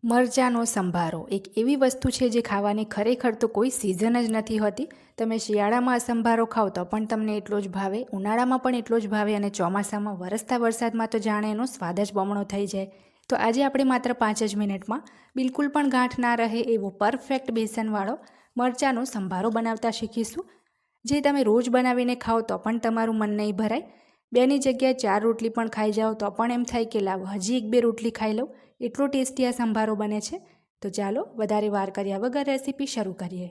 મરચાંનો સંભારો એક એવી વસ્તુ છે જે ખાવાની ખરેખર તો કોઈ સિઝન જ નથી હોતી. તમે શિયાળામાં આ સંભારો ખાઓ તો પણ તમને એટલો જ ભાવે, ઉનાળામાં પણ એટલો જ ભાવે અને ચોમાસામાં વરસતા વરસાદમાં તો જાણે એનો સ્વાદ જ બમણો થઈ જાય. તો આજે આપણે માત્ર 5 જ મિનિટમાં બિલકુલ પણ ગાંઠ ના રહે એવો પરફેક્ટ બેસનવાળો મરચાંનો સંભારો બનાવતા શીખીશું, જે તમે રોજ બનાવીને ખાઓ તો પણ તમારું મન નહીં ભરાય. 2ની જગ્યાએ 4 રોટલી પણ ખાઈ જાઓ તો પણ એમ થાય કે લાવ હજી 1-2 રોટલી ખાઈ લઉં, એટલો ટેસ્ટી આ સંભારો બને છે. તો ચાલો વધારે વાર કર્યા વગર રેસીપી શરૂ કરીએ.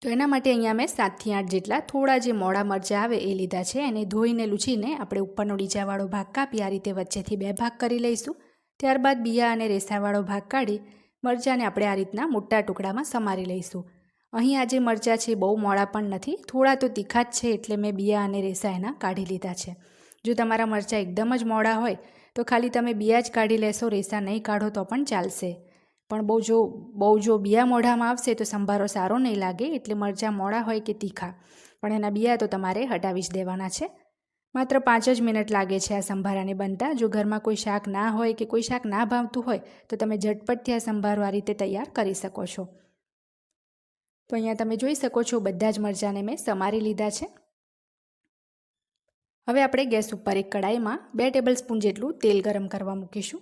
તો એના માટે અહીંયા મેં 7થી 8 જેટલા થોડા જે મોડા મરચાં આવે એ લીધા છે. એને ધોઈને લૂછીને આપણે ઉપરનો ડીજાવાળો ભાગ કાપી આ રીતે વચ્ચેથી 2 ભાગ કરી લઈશું. ત્યારબાદ બિયા અને રેસાવાળો ભાગ કાઢી મરચાંને આપણે આ રીતના મોટા ટુકડામાં સમારી લઈશું. અહીં આ જે મરચાં છે બહુ મોડા પણ નથી, થોડા તો તીખા જ છે, એટલે મેં બિયા અને રેસા એના કાઢી લીધા છે. જો તમારા મરચાં એકદમ જ મોડા હોય તો ખાલી તમે બિયા જ કાઢી લેશો, રેસા નહીં કાઢો તો પણ ચાલશે. પણ બહુ જો બિયા મોઢામાં આવશે તો સંભારો સારો નહીં લાગે, એટલે મરચાં મોડા હોય કે તીખા પણ એના બિયા તો તમારે હટાવી જ દેવાના છે. માત્ર 5 જ મિનિટ લાગે છે આ સંભારાને બનતા. જો ઘરમાં કોઈ શાક ના હોય કે કોઈ શાક ના ભાવતું હોય તો તમે ઝટપટથી આ સંભારો આ રીતે તૈયાર કરી શકો છો. તો અહીંયા તમે જોઈ શકો છો બધા જ મરચાંને મેં સમારી લીધા છે. હવે આપણે ગેસ ઉપર એક કડાઈમાં 2 ટેબલસ્પૂન જેટલું તેલ ગરમ કરવા મૂકીશું.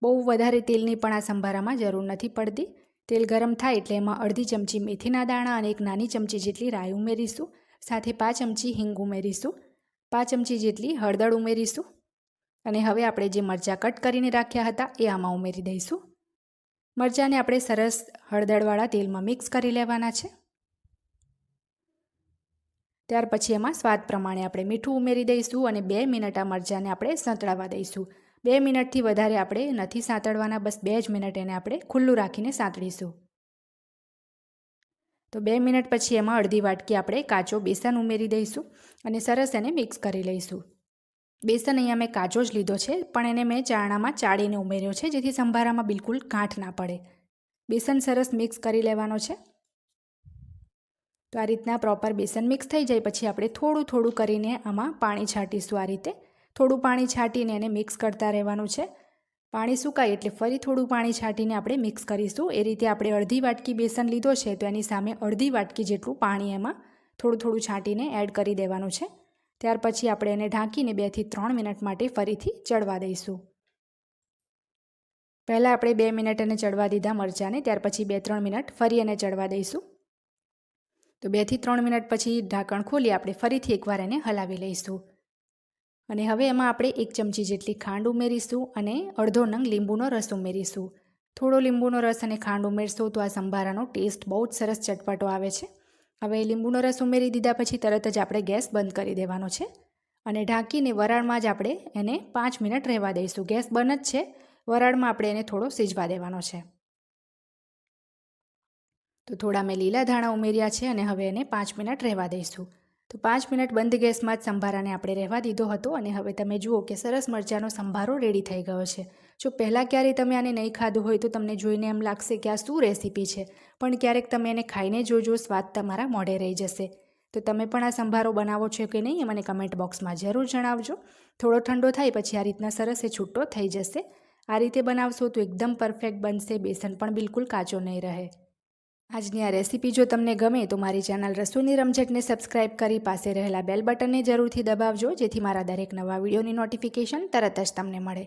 બહુ વધારે તેલની પણ આ સંભારામાં જરૂર નથી પડતી. તેલ ગરમ થાય એટલે એમાં અડધી ચમચી મેથીના દાણા અને 1 નાની ચમચી જેટલી રાઈ ઉમેરીશું. સાથે 5 ચમચી હિંગ ઉમેરીશું. 5 ચમચી જેટલી હળદર ઉમેરીશું. અને હવે આપણે જે મરચાં કટ કરીને રાખ્યા હતા એ આમાં ઉમેરી દઈશું. મરચાંને આપણે સરસ હળદરવાળા તેલમાં મિક્સ કરી લેવાના છે. ત્યાર પછી એમાં સ્વાદ પ્રમાણે આપણે મીઠું ઉમેરી દઈશું અને 2 મિનિટ આ મરચાંને આપણે સાંતળવા દઈશું. 2 મિનિટથી વધારે આપણે નથી સાંતળવાના, બસ 2 જ મિનિટ એને આપણે ખુલ્લું રાખીને સાંતળીશું. તો 2 મિનિટ પછી એમાં અડધી વાટકી આપણે કાચો બેસન ઉમેરી દઈશું અને સરસ એને મિક્સ કરી લઈશું. બેસન અહીંયા મેં કાચો જ લીધો છે, પણ એને મેં ચારણામાં ચાળીને ઉમેર્યો છે, જેથી સંભારામાં બિલકુલ ગાંઠ ના પડે. બેસન સરસ મિક્સ કરી લેવાનો છે. તો આ રીતના પ્રોપર બેસન મિક્સ થઈ જાય પછી આપણે થોડું થોડું કરીને આમાં પાણી છાંટીશું. આ રીતે થોડું પાણી છાંટીને એને મિક્સ કરતા રહેવાનું છે. પાણી સુકાય એટલે ફરી થોડું પાણી છાંટીને આપણે મિક્સ કરીશું. એ રીતે આપણે અડધી વાટકી બેસન લીધો છે તો એની સામે અડધી વાટકી જેટલું પાણી એમાં થોડું થોડું છાંટીને એડ કરી દેવાનું છે. ત્યાર પછી આપણે એને ઢાંકીને 2 થી 3 મિનિટ માટે ફરીથી ચડવા દઈશું. પહેલાં આપણે 2 મિનિટ એને ચડવા દીધા મરચાંને, ત્યાર પછી 2-3 મિનિટ ફરી એને ચડવા દઈશું. તો 2 થી 3 મિનિટ પછી ઢાંકણ ખોલી આપણે ફરીથી એકવાર એને હલાવી લઈશું. અને હવે એમાં આપણે 1 ચમચી જેટલી ખાંડ ઉમેરીશું અને અડધો નંગ લીંબુનો રસ ઉમેરીશું. થોડો લીંબુનો રસ અને ખાંડ ઉમેરશો તો આ સંભારાનો ટેસ્ટ બહુ જ સરસ ચટપટો આવે છે. હવે લીંબુનો રસ ઉમેરી દીધા પછી તરત જ આપણે ગેસ બંધ કરી દેવાનો છે અને ઢાંકીને વરાળમાં જ આપણે એને 5 મિનિટ રહેવા દઈશું. ગેસ બંધ જ છે, વરાળમાં આપણે એને થોડો સિજવા દેવાનો છે. તો થોડા મેં લીલા ધાણા ઉમેર્યા છે અને હવે એને 5 મિનિટ રહેવા દઈશું. તો 5 મિનિટ બંધ ગેસમાં જ સંભારાને આપણે રહેવા દીધો હતો અને હવે તમે જુઓ કે સરસ મરચાંનો સંભારો રેડી થઈ ગયો છે. જો પહેલાં ક્યારેય તમે આને નહીં ખાધું હોય તો તમને જોઈને એમ લાગશે કે આ શું રેસીપી છે, પણ ક્યારેક તમે એને ખાઈને જોજો, સ્વાદ તમારા મોઢે રહી જશે. તો તમે પણ આ સંભારો બનાવો છો કે નહીં એ મને કમેન્ટ બોક્સમાં જરૂર જણાવજો. થોડો ઠંડો થાય પછી આ રીતના સરસ એ છૂટો થઈ જશે. આ રીતે બનાવશો તો એકદમ પરફેક્ટ બનશે, બેસન પણ બિલકુલ કાચો નહીં રહે. આજની આ રેસીપી જો તમને ગમે તો મારી ચેનલ રસોઈની રમઝટને સબસ્ક્રાઇબ કરી પાસે રહેલા બેલ બટનને જરૂરથી દબાવજો, જેથી મારા દરેક નવા વિડીયોની નોટિફિકેશન તરત જ તમને મળે.